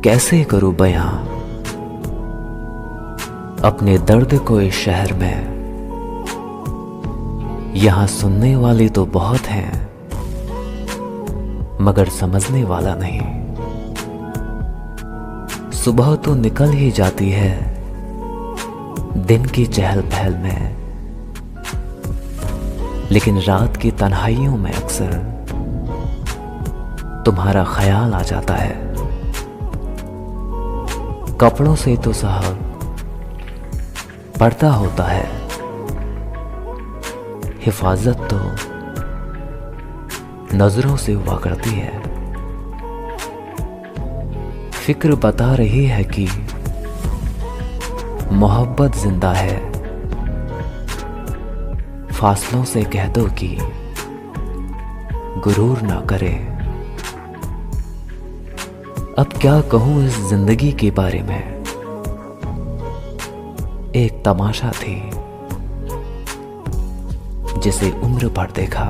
कैसे करूं बयां अपने दर्द को इस शहर में। यहां सुनने वाले तो बहुत हैं, मगर समझने वाला नहीं। सुबह तो निकल ही जाती है दिन की चहल पहल में, लेकिन रात की तन्हाइयों में अक्सर तुम्हारा ख्याल आ जाता है। कपड़ों से तो साहब पर्दा होता है, हिफाजत तो नजरों से हुआ करती है। फिक्र बता रही है कि मोहब्बत जिंदा है। फासलों से कह दो कि गुरूर ना करे। अब क्या कहूं इस जिंदगी के बारे में। एक तमाशा थी जिसे उम्र भर देखा।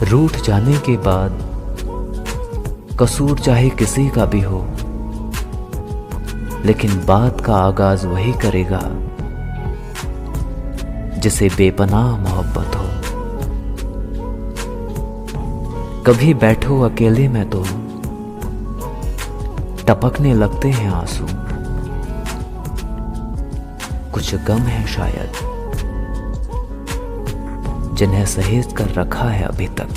रूठ जाने के बाद कसूर चाहे किसी का भी हो, लेकिन बात का आगाज वही करेगा जिसे बेपनाह मोहब्बत हो। कभी बैठो अकेले में तो टपकने लगते हैं आंसू। कुछ गम है शायद जिन्हें सहेज कर रखा है अभी तक।